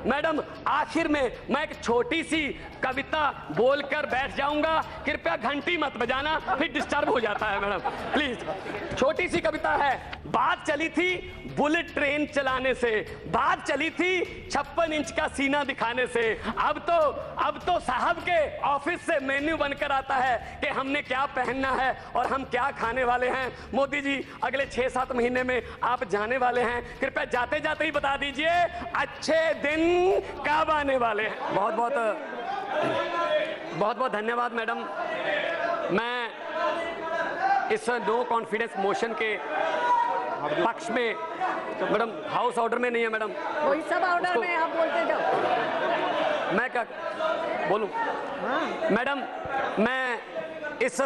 Madam आखिर में मैं एक छोटी सी कविता बोलकर बैठ जाऊंगा, कृपया घंटी मत बजाना, फिर डिस्टर्ब हो जाता है मैडम प्लीज। छोटी सी कविता है। बात चली थी बुलेट ट्रेन चलाने से, बात चली थी 56 इंच का सीना दिखाने से, अब तो साहब के ऑफिस से मेन्यू बनकर आता है कि हमने क्या पहनना है और हम क्या खाने वाले हैं। मोदी जी अगले 6-7 महीने में आप जाने वाले हैं, कृपया जाते जाते ही बता दीजिए अच्छे दिन कब आने वाले हैं। बहुत बहुत धन्यवाद मैडम। मैं इस नो कॉन्फिडेंस मोशन के पक्ष में, मैडम हाउस ऑर्डर में नहीं है मैडम, वही सब ऑर्डर में आप बोलते जाओ। मैं क्या बोलूं मैडम, मैं इस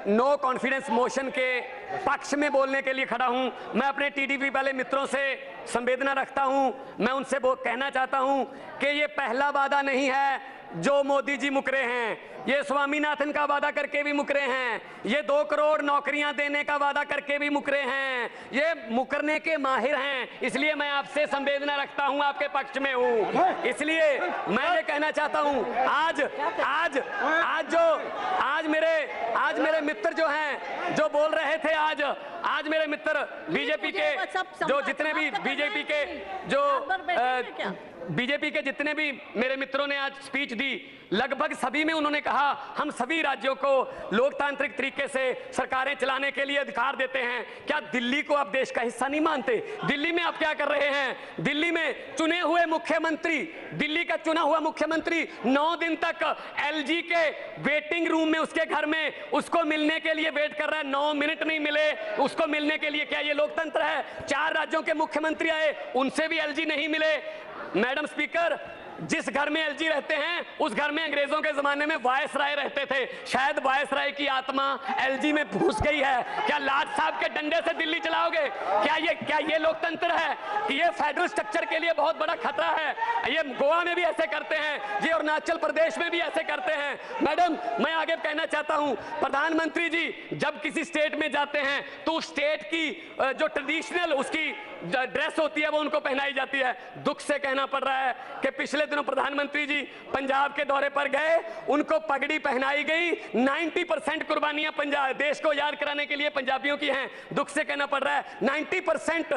नो कॉन्फिडेंस मोशन के पक्ष में बोलने के लिए खड़ा हूं। मैं अपने टीडीपी वाले मित्रों से संवेदना रखता हूं। मैं उनसे कहना चाहता हूं कि ये पहला वादा नहीं है जो मोदी जी मुकरे हैं, ये स्वामीनाथन का वादा करके भी मुकरे हैं, ये 2 करोड़ नौकरियां देने का वादा करके भी मुकरे हैं, ये मुकरने के माहिर हैं। इसलिए मैं आपसे संवेदना रखता हूं, आपके पक्ष में हूं। इसलिए मैं ये कहना चाहता हूं, आज मेरे मित्र जो हैं, जो बोल रहे थे, आज मेरे मित्र बीजेपी के जो जितने भी बीजेपी के जितने भी मेरे मित्रों ने आज स्पीच दी, लगभग सभी में उन्होंने कहा हम सभी राज्यों को लोकतांत्रिक तरीके से सरकारें चलाने के लिए अधिकार देते हैं। क्या दिल्ली को आप देश का हिस्सा नहीं मानते? दिल्ली में आप क्या कर रहे हैं? दिल्ली में चुने हुए मुख्यमंत्री, दिल्ली का चुना हुआ मुख्यमंत्री 9 दिन तक एलजी के वेटिंग रूम में उसके घर में उसको मिलने के लिए वेट कर रहा है। 9 मिनट नहीं मिले उसको मिलने के लिए। क्या ये लोकतंत्र है? 4 राज्यों के मुख्यमंत्री आए, उनसे भी एलजी नहीं मिले। मैडम स्पीकर, जिस घर में एलजी रहते हैं उस घर में अंग्रेजों के जमाने में वायसराय रहते थे। शायद वायसराय की आत्मा एलजी में घुस गई है। क्या लाट साहब के डंडे से दिल्ली चलाओगे? क्या ये लोकतंत्र है? ये फेडरल स्ट्रक्चर के लिए बहुत बड़ा खतरा है। ये गोवा में भी ऐसे करते हैं, ये अरुणाचल प्रदेश में भी ऐसे करते हैं। मैडम मैं आगे कहना चाहता हूं, प्रधानमंत्री जी जब किसी स्टेट में जाते हैं तो उस स्टेट की जो ट्रेडिशनल उसकी ड्रेस होती है वो उनको पहनाई जाती है। दुख से कहना पड़ रहा है कि पिछले दिनों प्रधानमंत्री जी पंजाब के दौरे पर गए, उनको पगड़ी पहनाई गई। 90% कुर्बानियां पंजाब देश को याद कराने के लिए पंजाबियों की हैं। दुख से कहना पड़ रहा है 90%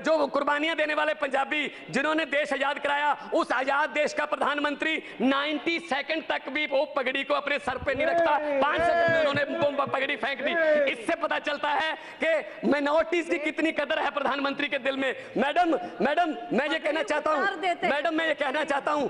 जो कुर्बानियां देने वाले पंजाबी जिन्होंने देश आजाद कराया, उस आजाद देश का प्रधानमंत्री 90 सेकंड तक भी वो पगड़ी को अपने सर पे नहीं रखता। 5 सेकंड में उन्होंने पगड़ी फेंक दी। इससे पता चलता है कि माइनॉरिटीज की कितनी कदर है प्रधानमंत्री के दिल में। मैडम मैं ये कहना चाहता हूं,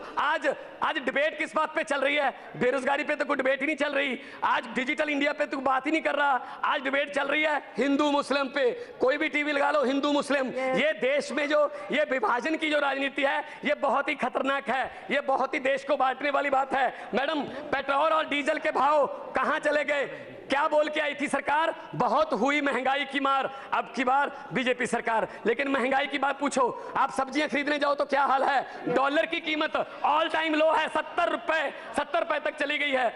आज डिबेट किस बात पे चल रही है? बेरोजगारी पे तो कोई डिबेट ही नहीं चल रही। आज डिजिटल इंडिया पे तो बात ही नहीं कर रहा। आज डिबेट चल रही है हिंदू मुस्लिम पे। कोई भी टीवी लगा लो, हिंदू मुस्लिम। ये देश में जो ये विभाजन की जो राजनीति है, ये बहुत ही खतरनाक है। ये बहुत ही देश को बांटने वाली बात है। मैडम पेट्रोल और डीजल के भाव कहां चले गए? क्या बोल के आई थी सरकार? बहुत हुई महंगाई की मार, अब की बार बीजेपी सरकार। लेकिन महंगाई की बात पूछो, आप सब्जियां खरीदने जाओ तो क्या हाल है? डॉलर की कीमत ऑल टाइम लो है, 70 रुपए तक चली गई है।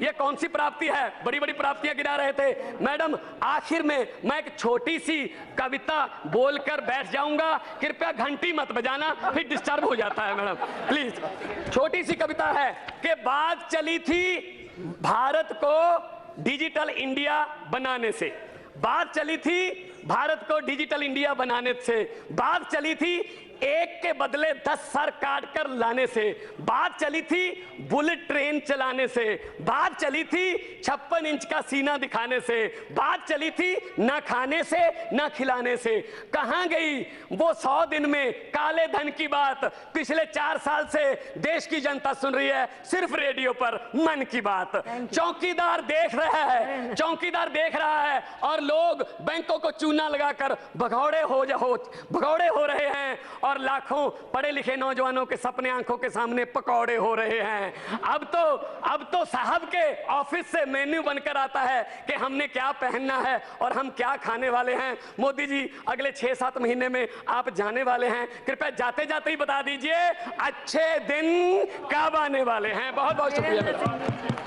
ये कौन सी प्राप्ति है? बड़ी बड़ी प्राप्तियां गिना रहे थे। मैडम आखिर में मैं एक छोटी सी कविता बोलकर बैठ जाऊंगा, कृपया घंटी मत बजाना, फिर डिस्टर्ब हो जाता है मैडम प्लीज। छोटी सी कविता है कि बात चली थी भारत को डिजिटल इंडिया बनाने से, बात चली थी भारत को डिजिटल इंडिया बनाने से, बात चली थी एक के बदले 10 सर काट कर लाने से, बात चली थी बुलेट ट्रेन चलाने से, बात चली थी 56 इंच का सीना दिखाने से, बात चली थी ना खाने से ना खिलाने से। कहां गई वो 100 दिन में काले धन की बात? पिछले 4 साल से देश की जनता सुन रही है सिर्फ रेडियो पर मन की बात। चौकीदार देख रहा है और लोग बैंकों को चूना लगाकर भगौड़े हो रहे हैं और लाखों पढ़े लिखे नौजवानों के सपने आंखों के सामने पकौड़े हो रहे हैं। अब तो साहब के ऑफिस से मेन्यू बनकर आता है कि हमने क्या पहनना है और हम क्या खाने वाले हैं। मोदी जी अगले 6-7 महीने में आप जाने वाले हैं, कृपया जाते जाते ही बता दीजिए अच्छे दिन कब आने वाले हैं। बहुत बहुत शुक्रिया।